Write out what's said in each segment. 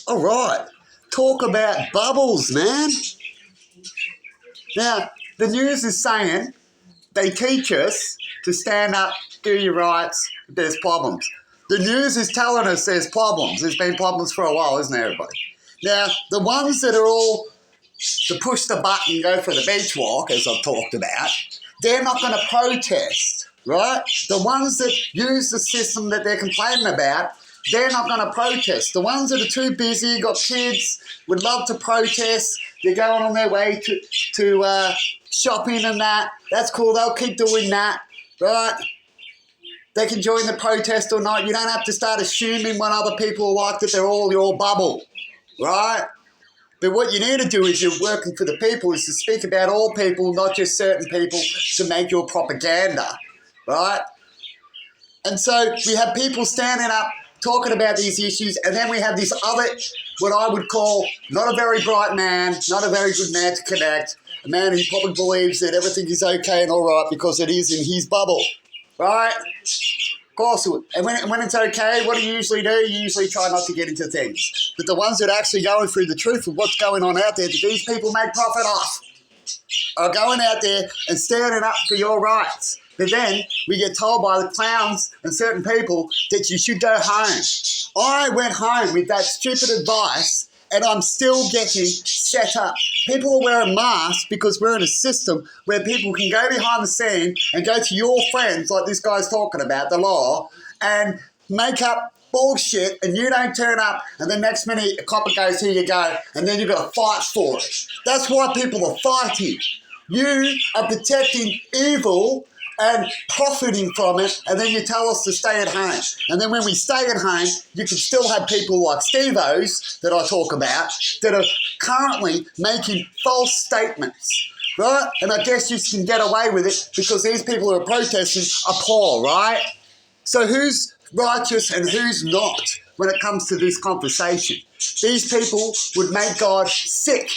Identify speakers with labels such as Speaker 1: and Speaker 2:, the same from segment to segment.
Speaker 1: All right. Talk about bubbles, man. Now, the news is saying they teach us to stand up, do your rights, there's problems. The news is telling us there's problems. There's been problems for a while, isn't there, everybody? Now, the ones that are all to push the button, go for the beach walk, as I've talked about, they're not going to protest, right? The ones that use the system that they're complaining about, they're not going to protest. The ones that are too busy, got kids, would love to protest, they're going on their way to shopping and that. That's cool, they'll keep doing that, right? They can join the protest or not. You don't have to start assuming when other people are like that they're all your bubble, right? But what you need to do is you're working for the people is to speak about all people, not just certain people, to make your propaganda, right? And so we have people standing up talking about these issues, and then we have this other, what I would call not a very bright man, not a very good man to connect, a man who probably believes that everything is okay and all right because it is in his bubble, right? Of course it would. And when it's okay, what do you usually do? You usually try not to get into things. But the ones that are actually going through the truth of what's going on out there that these people make profit off are going out there and standing up for your rights. But then we get told by the clowns and certain people that you should go home. I went home with that stupid advice and I'm still getting set up. People are wearing masks because we're in a system where people can go behind the scene and go to your friends, like this guy's talking about, the law, and make up bullshit and you don't turn up and the next minute a copper goes, here you go, and then you've got to fight for it. That's why people are fighting. You are protecting evil and profiting from it, and then you tell us to stay at home. And then when we stay at home, you can still have people like Steve-O's that I talk about that are currently making false statements, right? And I guess you can get away with it because these people who are protesting are poor, right? So who's righteous and who's not when it comes to this conversation? These people would make God sick.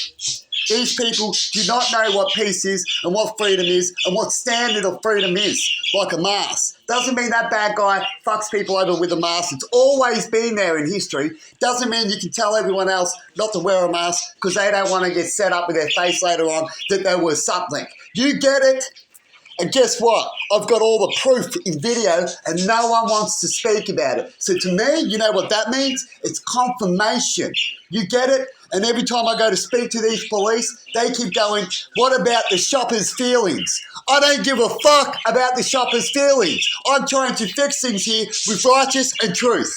Speaker 1: These people do not know what peace is and what freedom is and what standard of freedom is, like a mask. Doesn't mean that bad guy fucks people over with a mask. It's always been there in history. Doesn't mean you can tell everyone else not to wear a mask because they don't want to get set up with their face later on that there was something. You get it? And guess what? I've got all the proof in video and no one wants to speak about it. So to me, you know what that means? It's confirmation. You get it? And every time I go to speak to these police, they keep going, what about the shopper's feelings? I don't give a fuck about the shopper's feelings. I'm trying to fix things here with righteous and truth.